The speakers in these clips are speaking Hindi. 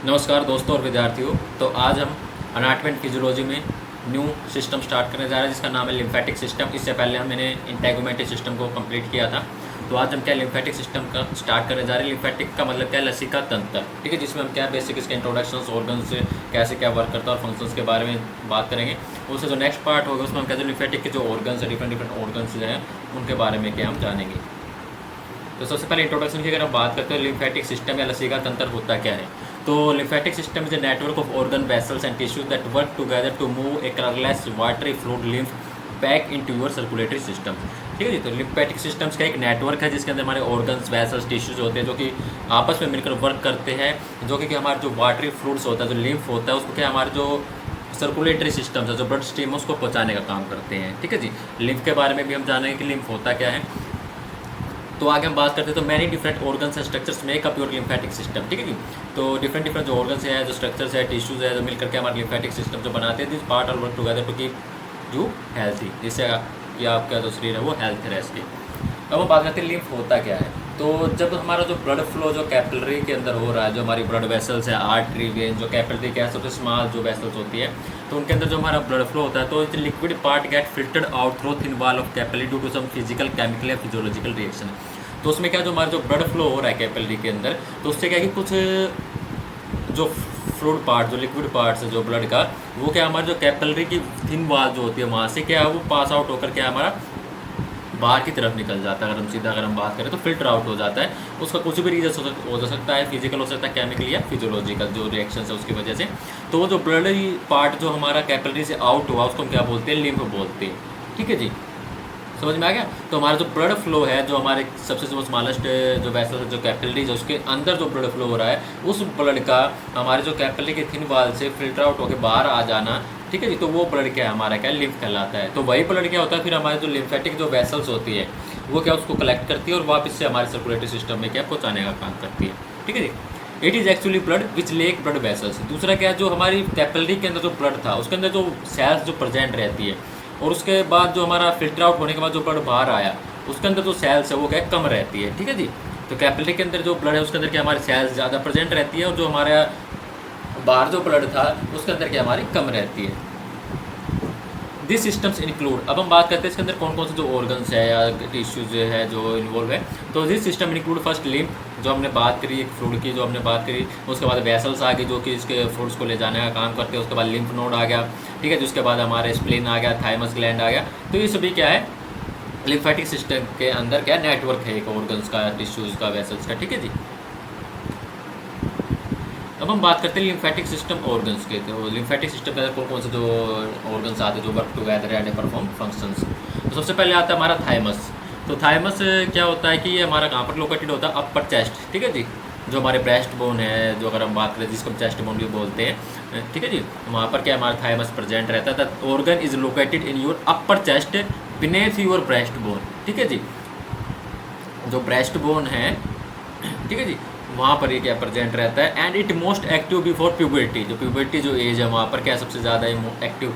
नमस्कार दोस्तों और विद्यार्थियों। तो आज हम अनाटॉमी एंड फिजियोलॉजी में न्यू सिस्टम स्टार्ट करने जा रहे हैं जिसका नाम है लिम्फेटिक सिस्टम। इससे पहले मैंने इंटेगुमेंटिक सिस्टम को कंप्लीट किया था। तो आज हम क्या लिम्फेटिक सिस्टम का स्टार्ट करने जा रहे हैं। लिम्फेटिक का मतलब क्या है, लसीका तंत्र, ठीक है, जिसमें हम क्या बेसिक इसके इंट्रोडक्शंस, ऑर्गन्स कैसे क्या वर्क करता है और फंक्शंस के बारे में बात करेंगे। उससे जो नेक्स्ट पार्ट होगा उसमें हम क्या लिम्फेटिक के जो ऑर्गन्स है, डिफरेंट डिफरेंट ऑर्गन्स हैं, उनके बारे में क्या हम जानेंगे। तो सबसे पहले इंट्रोडक्शन की अगर हम बात करते हैं लिम्फेटिक सिस्टम या लसीका तंत्र होता क्या है। तो lymphatic system is a network of organ vessels and tissues that work together to move a colourless watery fluid lymph back into your circulatory system. ठीक है जी। तो लिम्फेटिक सिस्टम्स का एक नेटवर्क है जिसके अंदर हमारे ऑर्गन्स वेसल्स टिश्यूज होते हैं जो कि आपस में मिलकर वर्क करते हैं, जो कि हमारे जो वाटरी फ्लूइड्स होता है, जो लिम्फ होता है, उसको क्या हमारे जो सर्कुलेटरी सिस्टम है, जो ब्लड स्ट्रीम है, उसको पहुँचाने का काम करते हैं। ठीक है जी। लिम्फ के बारे में भी हम जानेंगे कि लिम्फ होता क्या है। तो आगे हम बात करते हैं तो many different organs and structures make up your lymphatic system. ठीक है जी। तो डिफरेंट डिफरेंट जो ऑर्गन्स है, जो स्ट्रक्चर्स है, टिश्यूज है, जो मिलकर के हमारे लिम्फेटिक सिस्टम जो बनाते हैं, this part all work together to keep you healthy, जिससे कि आपका जो शरीर है वो हेल्थ रह सके। अब हम बात करते हैं लिम्फ होता क्या है। तो जब हमारा जो ब्लड फ्लो जो कैपिलरी के अंदर हो रहा है, जो हमारी ब्लड वेसल्स है, आर्टरी वेन, जो कैपिलरी क्या है, सबसे स्मॉल जो वेसल्स होती है, तो उनके अंदर जो हमारा ब्लड फ्लो होता है, तो it liquid part get filtered out through thin wall of capillary due to some physical, chemical या फिजियोलॉजिकल रिएक्शन। तो उसमें क्या, जो हमारा जो ब्लड फ्लो हो रहा है कैपिलरी के अंदर, तो उससे क्या है कि कुछ जो फ्लूइड पार्ट, जो लिक्विड पार्ट्स है जो ब्लड का, वो क्या हमारे जो कैपिलरी की थिन वॉल जो होती है वहाँ से क्या है वो पास आउट होकर क्या हमारा बाहर की तरफ निकल जाता है। अगर हम बात करें तो फिल्टर आउट हो जाता है। उसका कुछ भी रीजन हो सकता है, फिजिकल हो सकता है, केमिकल या फिजियोलॉजिकल जो रिएक्शन है उसकी वजह से। तो वो जो ब्लड पार्ट जो हमारा कैपिलरी से आउट हुआ उसको हम क्या बोलते हैं, लिम्फ बोलते हैं। ठीक है जी, समझ में आ गया। तो हमारा जो ब्लड फ्लो है, जो हमारे सबसे जो स्मॉलेस्ट जो वेसल है, जो कैपिलरीज है, उसके अंदर जो ब्लड फ्लो हो रहा है, उस ब्लड का हमारे जो कैपिलरी के थिन वॉल से फिल्टर आउट होकर बाहर आ जाना, ठीक है जी। तो वो ब्लड क्या है हमारा, क्या लिम्फ कहलाता है। तो वही ब्लड क्या होता है फिर हमारे जो लिम्फेटिक जो वेसल्स होती है वो क्या उसको कलेक्ट करती है और वापस से हमारे सर्कुलेटरी सिस्टम में क्या पहुँचाने का काम करती है। ठीक है जी। It is actually blood which lake blood vessels. दूसरा क्या है, जो हमारी कैपिलरी के अंदर जो ब्लड था उसके अंदर जो सेल्स जो प्रेजेंट रहती है, और उसके बाद जो हमारा फिल्टर आउट होने के बाद जो ब्लड बाहर आया उसके अंदर जो सेल्स है वो क्या कम रहती है। ठीक है जी। तो कैपिलरी के अंदर जो ब्लड है उसके अंदर क्या हमारी सेल्स ज़्यादा प्रेजेंट रहती है, और जो हमारा बाहर जो ब्लड था उसके अंदर क्या हमारी कम रहती है। दिस सिस्टम्स इंक्लूड, अब हम बात करते हैं इसके अंदर कौन कौन से जो ऑर्गन्स है या टिश्यूज है जो इन्वॉल्व है। तो this system include first lymph, जो हमने बात करी एक फ्लूइड की, जो हमने बात करी। उसके बाद वेसल्स आ गई जो कि इसके फ्लूइड्स को ले जाने का काम करते हैं। उसके बाद लिम्फ नोड आ गया, ठीक है। जिसके बाद हमारे स्प्लीन आ गया, थाइमस ग्लैंड आ गया। तो ये सभी क्या है, लिम्फेटिक सिस्टम के अंदर क्या नेटवर्क है एक ऑर्गन्स का, टिश्यूज़ का, वेसल्स का। ठीक है जी। अब हम बात करते हैं लिम्फेटिक सिस्टम ऑर्गन्स के। तो लिम्फेटिक सिस्टम के अंदर कौन कौन से जो ऑर्गन्स आते हैं जो work together and perform functions. तो सबसे पहले आता है हमारा थाइमस। तो थाइमस क्या होता है कि ये हमारा कहाँ पर लोकेटेड होता है, अपर चेस्ट। ठीक है जी। जो हमारे ब्रेस्ट बोन है, जो अगर हम बात करें जिसको हम चेस्ट बोन भी बोलते हैं, ठीक है जी, वहाँ पर क्या हमारा थाइमस प्रेजेंट रहता है। The organ is located in your upper chest beneath your breast bone. ठीक है जी। जो ब्रेस्ट बोन है, ठीक है जी, वहाँ पर ये क्या प्रेजेंट रहता है। And it most active before puberty. जो प्यूबर्टी जो एज है वहाँ पर क्या सबसे ज़्यादा एक्टिव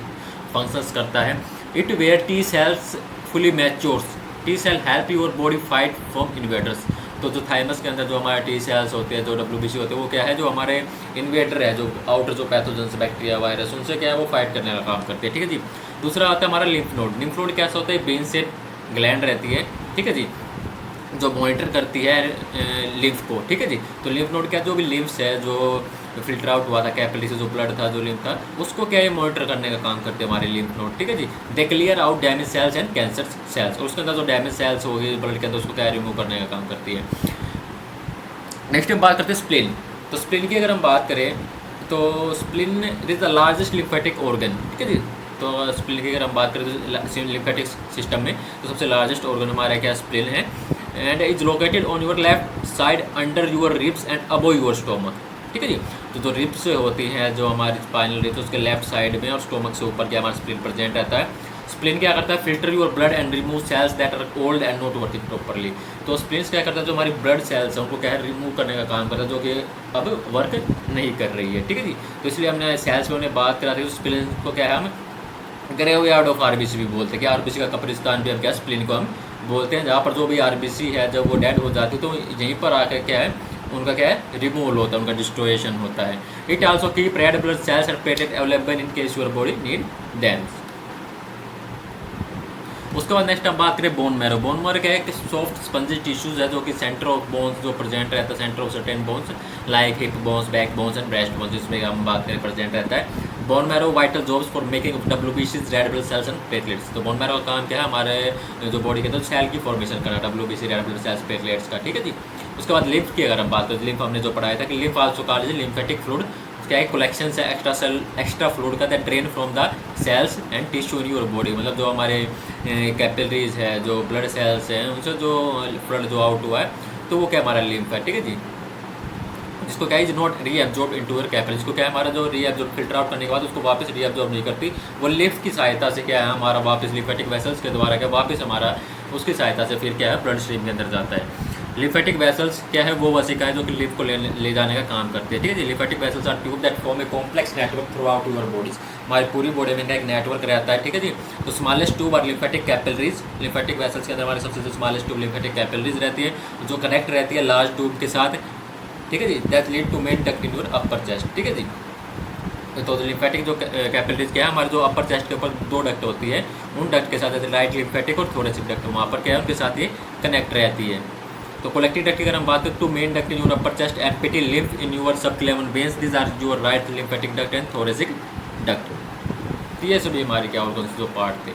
फंक्शंस करता है। It where T cells fully matures. T cell help your body fight from invaders. तो जो थाइमस के अंदर जो हमारे टी सेल्स होते हैं, जो WBC होते हैं, वो क्या है, जो हमारे इन्वेडर है, जो आउटर जो पैथोजेंस, बैक्टीरिया, वायरस, उनसे क्या है वो फाइट करने का काम करते हैं। ठीक है जी। दूसरा आता है हमारा लिम्फ नोड। लिम्फ नोड कैसा होता है, बेन से ग्लैंड रहती है, ठीक है जी, जो मॉनिटर करती है लिम्फ को। ठीक है जी। तो लिम्फ नोड क्या, जो भी लिम्फ्स है, जो फिल्टर आउट हुआ था कैपिलरी से, जो ब्लड था, जो लिम्फ था, उसको क्या है मॉनिटर करने का काम करते हैं हमारे लिम्फ नोड। ठीक है जी। They clear out damage cells and cancer cells. और उसके अंदर जो डैमेज सेल्स होगी ब्लड के अंदर, उसको क्या रिमूव करने का काम करती है। नेक्स्ट हम बात करते हैं स्प्लीन। तो स्प्लीन की अगर हम बात करें तो spleen is the largest lymphatic organ. ठीक है जी। तो स्प्लीन की अगर हम बात करें तो लिम्फेटिक सिस्टम में तो सबसे लार्जेस्ट ऑर्गन हमारा क्या स्प्लीन है। And is located on your left side under your ribs and above your stomach. ठीक है जी। तो जो रिब्स होती हैं, जो हमारी स्पाइनल रिब्स, उसके लेफ्ट साइड में और स्टोमक से ऊपर क्या हमारा स्प्लीन प्रेजेंट रहता है। स्प्लीन क्या करता है, filter your blood and remove cells that are old and not working properly. तो स्प्लीन क्या करता है, जो हमारी ब्लड सेल्स हैं उनको क्या है रिमूव करने का काम करता है, जो कि अब वर्क नहीं कर रही है। ठीक है जी। तो इसलिए हमने सेल्स में उन्हें बात करा थी। स्प्लीन को क्या है हम ग्रेव यार्ड ऑफ RBC भी बोलते हैं कि RBC का कब्रिस्तान भी अब क्या स्प्लीन को हम बोलते हैं, जहाँ पर जो भी RBC है जब वो डेड हो जाती है तो यहीं पर आकर क्या है उनका क्या है, रिमूवल होता है, उनका डिस्ट्रोएशन होता है। It also keep red blood cells and platelet available in case your body need them. उसके बाद नेक्स्ट हम बात करें बोन मैरो। बोन मैरो क्या है कि सॉफ्ट स्पंजी टिश्यूज है जो कि सेंटर ऑफ बोन्स जो प्रेजेंट रहता है, centre of certain bones like hip bones, back bones and breast bones, जिसमें हम बात करें प्रेजेंट रहता है। Bone marrow vital jobs for making WBCs red blood cells and platelets. तो बोन मैरो का काम क्या है, हमारे जो बॉडी के अंदर सेल की फॉर्मेशन करना, WBC red blood cells platelets का, ठीक है जी। उसके बाद लिम्फ की अगर हम बात करें, लिम्फ हमने जो पढ़ाया था कि lymph also called lymphatic fluid, क्या है, कलेक्शन है एक्स्ट्रा फ्लूइड का that drain from the cells and tissue in your body. मतलब जो हमारे कैपिलरीज है, जो ब्लड सेल्स हैं, उनसे जो ब्लड जो आउट हुआ है तो वो क्या हमारा लिम्फ है, ठीक है जी। जिसको क्या is not reabsorb into your capillary, जिसको क्या है हमारा जो रीअब्जॉर्ब फिल्टर आउट करने के बाद उसको वापस रीअब्जॉर्ब नहीं करती, वो लिम्फ की सहायता से क्या है हमारा वापस लिम्फेटिक वेसल्स के द्वारा क्या वापस हमारा उसकी सहायता से फिर क्या है ब्लड स्ट्रीम के अंदर जाता है। लिम्फेटिक वेसल्स क्या है, वो वसिका है जो कि लिम्फ को ले जाने का काम करती है, ठीक है जी। Lymphatic vessels are tube that form a complex network throughout your bodies. हमारी पूरी बॉडी में एक नेटवर्क रहता है, ठीक है जी। तो स्मॉलेस्ट ट्यूब और लिम्फेटिक कैपिलरीज, लिम्फेटिक वेसल्स के अंदर हमारी सबसे स्मॉलेस्ट ट्यूब लिम्फेटिक कैपिलरीज रहती है जो कनेक्ट रहती है लार्ज ट्यूब के साथ, ठीक है जी। That lead to main duct in your upper chest, ठीक है जी। तो लिम्फेटिक जो कैपिलरीज क्या है, हमारे जो अपर चेस्ट के ऊपर दो डक्ट होती है, उन डक्ट के साथ राइट लिम्फेटिक और थोरेसिक डक्ट वहाँ पर क्या है उनके साथ ये कनेक्ट रहती है। तो कलेक्टिव डक्ट की अगर हम बात करें तो main duct in your upper chest and petty lymph in your subclavian veins, this are your right lymphatic duct and thoracic duct. ये सभी हमारे क्या ऑर्गन्स जो पार्ट थे।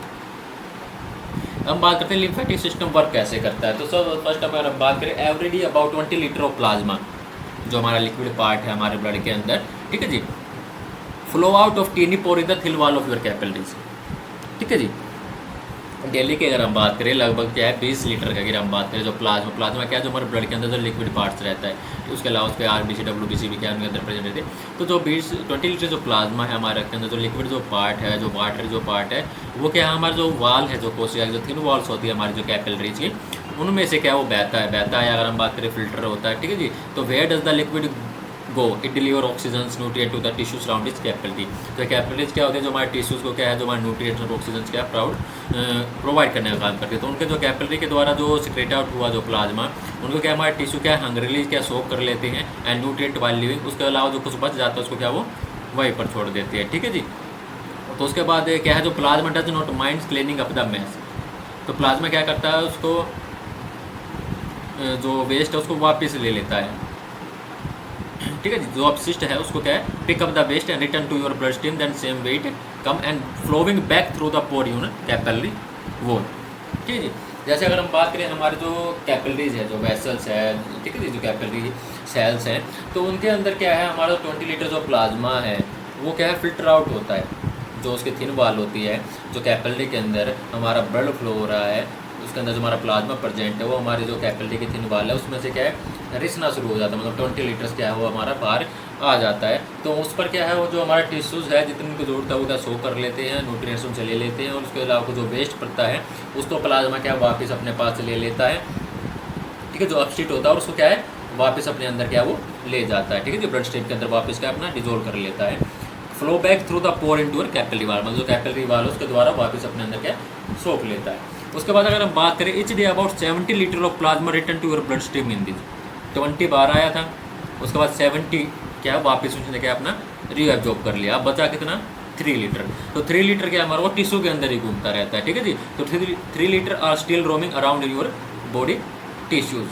हम बात करते हैं लिम्फेटिक सिस्टम वर्क कैसे करता है। तो सब फर्स्ट अगर हम बात करें, every day about 20 litre of plasma जो हमारा लिक्विड पार्ट है हमारे ब्लड के अंदर, ठीक है जी, flow out of tiny pore in the thin wall of your capillaries, ठीक है जी। डेली की अगर हम बात करें लगभग क्या है 20 लीटर का अगर हम बात करें जो प्लाज्मा क्या है जो हमारे ब्लड के अंदर जो लिक्विड पार्ट्स रहता है, तो उसके अलावा उसके RBC WBC भी क्या है उनके अंदर प्रेजेंट रहते हैं। तो जो 20 लीटर जो प्लाज्मा है हमारे के अंदर जो लिक्विड जो पार्ट है, जो वाटर जो पार्ट है, वो क्या है हमारा जो वाल है, जो कोशिका जो थिन वॉल्स होती है हमारी जो कैपिलरीज की, उनमें से क्या वो बहता है अगर हम बात करें फिल्टर होता है, ठीक है जी। तो where does the liquid go, it deliver oxygen nutrient to the tissue surround is capillary. तो कैपिलरीज क्या होते हैं जो हमारे टिश्यूज़ को क्या है जो हमारे न्यूट्रिएंट्स और ऑक्सीजन क्या प्रोवाइड करने का काम करते हैं। तो उनके जो कैपिलरी के द्वारा जो सिक्रेट आउट हुआ जो प्लाज्मा, उनको क्या हमारे टिश्यू क्या हंग्रीली क्या सोक कर लेते हैं एंड न्यूट्रिएंट वाइल लिविंग, उसके अलावा जो कुछ बच जाता है उसको क्या वो वहीं पर छोड़ देते हैं, ठीक है जी। तो उसके बाद क्या है जो plasma does not mind cleaning up the mess. तो प्लाज्मा क्या करता है उसको जो वेस्ट है उसको वापस ले लेता है, ठीक है जी। जो अपशिष्ट है उसको क्या है pick up the waste and return to your blood stream, then same wet come and flowing back through the pore unit capillary wall, ठीक है जी। जैसे अगर हम बात करें हमारे जो कैपिलरीज है, जो वेसल्स है, ठीक है जी, जो कैपिलरी सेल्स हैं, तो उनके अंदर क्या है हमारा 20 लीटर जो प्लाज्मा है वो क्या है फिल्टर आउट होता है। जो उसकी थिन वॉल होती है, जो कैपिलरी के अंदर हमारा ब्लड फ्लो हो रहा है, उसके अंदर जो हमारा प्लाज्मा प्रेजेंट है वो हमारी जो कैपिलरी की थिन वॉल है उसमें से क्या है रिसना शुरू हो जाता है, मतलब 20 लीटर्स क्या है वो हमारा बाहर आ जाता है। तो उस पर क्या है वो जो हमारा टिश्यूज़ है जितनी उनको जरूरत है वो क्या सो कर लेते हैं, न्यूट्रिएंट्स उनसे ले लेते हैं, और उसके अलावा जो वेस्ट पड़ता है उसको प्लाज्मा क्या वापस अपने पास ले लेता है, ठीक है। जो अपशिट होता है और उसको क्या है वापस अपने अंदर क्या वो ले जाता है, ठीक है। जो ब्लड स्ट्रीम के अंदर वापस क्या अपना डिजोल्व कर लेता है, flow back through the pore into your capillary wall, मतलब जो कैपिलरी वॉल उसके द्वारा वापस अपने अंदर क्या सोख लेता है। उसके बाद अगर हम बात करें each day about 70 litre of plasma return to your blood stream in this. 20 बार आया था, उसके बाद 70 क्या वापस उसने क्या अपना रीअब्जॉर्ब कर लिया, अब बचा कितना 3 लीटर। तो 3 लीटर क्या हमारा वो टिश्यू के अंदर ही घूमता रहता है, ठीक है जी। तो 3 litre are still roaming around in your body tissues,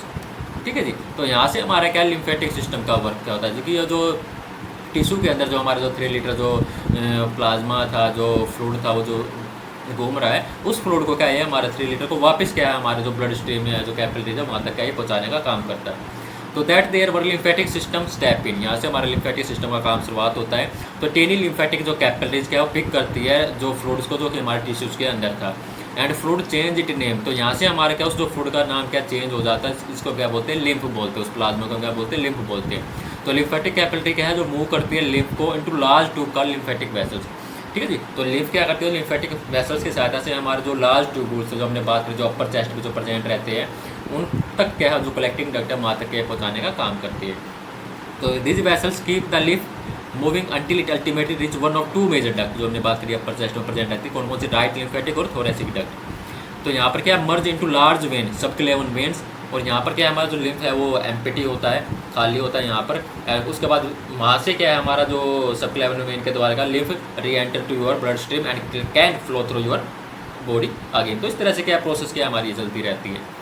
ठीक है जी। तो यहाँ से हमारा क्या लिम्फेटिक सिस्टम का वर्क क्या होता है, क्योंकि जो टिश्यू के अंदर जो हमारा जो 3 लीटर जो प्लाज्मा था, जो फ्लूइड था, वो जो घूम रहा है, उस फ्लूइड को क्या है हमारे 3 लीटर को वापस क्या है हमारे जो ब्लड स्ट्रीम है, जो कैपिलरीज है, वहाँ तक क्या है पहुँचाने का काम करता है। तो that there were lymphatic system step in, यहाँ से हमारा लिम्फेटिक सिस्टम का काम शुरुआत होता है। तो टेनी लिम्फेटिक जो कैपिलरीज क्या है वो पिक करती है जो फ्लूइड्स को जो कि हमारे टिश्यूज़ के अंदर था, and fluid change it name. तो यहाँ से हमारे क्या उस जो फ्लूइड का नाम क्या चेंज हो जाता है, इसको क्या बोलते हैं लिम्फ बोलते हैं, उस प्लाज्मा को क्या बोलते हैं लिम्फ बोलते हैं। तो लिम्फेटिक कैपिलरी क्या है जो मूव करती है लिम्फ को इनटू लार्ज ट्यूब का लिम्फेटिक वेसल्स, ठीक है जी। तो लिम्फ क्या करती है लिम्फेटिक वेसल्स की सहायता से हमारे जो लार्ज ट्यूब्यूल्स जो हमने बात करी जो अपर चेस्ट में जो प्रेजेंट रहते हैं उन तक क्या है जो कलेक्टिंग डक्ट है वहाँ तक क्या पहुँचाने का काम करती है। तो this vessels keep the lymph moving until it ultimately reach one of 2 major duct जो हमने बात करी अपर चेस्ट में प्रेजेंट रहती है, कौन कौन सी राइट लिम्फेटिक और थोरेसिक डक्ट। तो यहाँ पर क्या merge into large vein subclavian veins और यहाँ पर क्या है, हमारा जो लिम्फ है वो एम्प्टी होता है, खाली होता है यहाँ पर। उसके बाद वहाँ से क्या है, हमारा जो सबक्लेवियन वेन के द्वारा का lymph reenter to your blood stream and can flow through your body again. तो इस तरह से क्या प्रोसेस क्या हमारी चलती रहती है।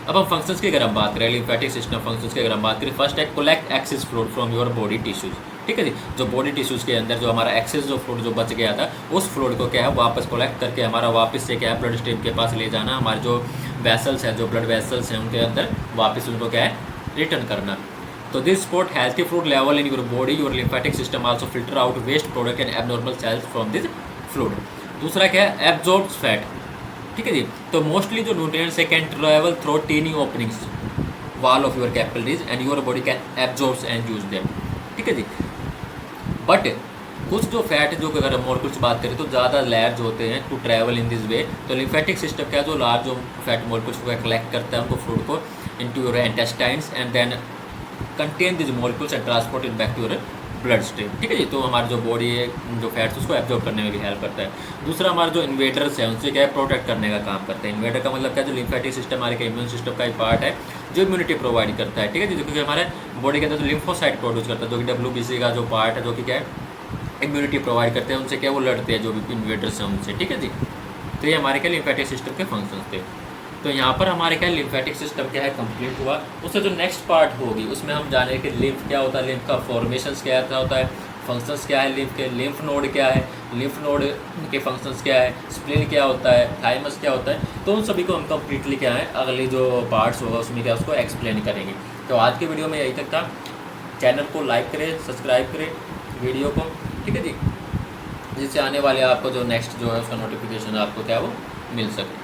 अब हम फंक्शंस की अगर हम बात करें, लिम्फेटिक सिस्टम फंक्शंस की अगर हम बात करें, फर्स्ट है collect access fluid from your body tissues. ठीक है जी, जो बॉडी टिश्यूज के अंदर जो हमारा एक्सेस जो फ्लूइड जो बच गया था, उस फ्लूइड को क्या है वापस कलेक्ट करके हमारा वापस से क्या है ब्लड स्ट्रीम के पास ले जाना, हमारे जो वेसल्स हैं, जो ब्लड वेसल्स हैं उनके अंदर वापस उनको क्या है रिटर्न करना। तो this support healthy fluid level in your body. Your lymphatic system also filter out waste product and abnormal cells from this fluid. दूसरा क्या है, एब्जॉर्ब्स फैट। ठीक है जी, तो मोस्टली जो न्यूट्रिएंट्स है can travel through tiny openings wall of your capillaries and your body can absorbs and use them. ठीक है जी, बट कुछ जो फैट जो अगर हम और कुछ बात करें तो ज़्यादा लेयर जो होते हैं to travel in this way. तो लिम्फेटिक सिस्टम क्या है, जो लार्ज जो फैट मोलिक्यूल्स को कलेक्ट करता है उनको फ्लूइड को into your intestines and then contain this molecules and transport in back to your blood stream. ठीक है जी, तो हमारी जो बॉडी है जो फैट्स उसको एब्जॉर्ब करने में भी हेल्प करता है। दूसरा हमारा जो इन्वेडर्स है उनसे क्या है प्रोटेक्ट करने का काम करता है। इन्वेडर का मतलब क्या, जो लिम्फेटिक सिस्टम हमारे का इम्यून सिस्टम का एक पार्ट है जो इम्यूनिटी प्रोवाइड करता है। ठीक है जी, क्योंकि हमारे बॉडी के अंदर जो लिम्फोसाइट प्रोड्यूस करता है, जो कि WBC का जो पार्ट है जो कि क्या है इम्यूनिटी प्रोवाइड करते हैं, उनसे क्या वो लड़ते हैं जो भी इन्वेडर्स हैं उनसे। ठीक है जी, तो ये हमारे क्या लिम्फेटिक सिस्टम के फंक्शन थे। तो यहाँ पर हमारे क्या लिम्फेटिक सिस्टम क्या है कंप्लीट हुआ। उससे जो नेक्स्ट पार्ट होगी उसमें हम जाने कि लिम्फ क्या होता है, लिम्फ का फॉर्मेशंस क्या होता है, फंक्शंस क्या है लिम्फ के, लिम्फ नोड क्या है, लिम्फ नोड के फंक्शंस क्या है, स्प्लीन क्या होता है, थाइमस क्या होता है। तो उन सभी को हम कंप्लीटली क्या है अगली जो पार्ट्स होगा उसमें क्या उसको एक्सप्लेन करेंगे। तो आज के वीडियो में यही तक था। चैनल को लाइक करें, सब्सक्राइब करें वीडियो को। ठीक है जी, जिससे आने वाले आपको जो नेक्स्ट जो है उसका नोटिफिकेशन आपको क्या वो मिल सके।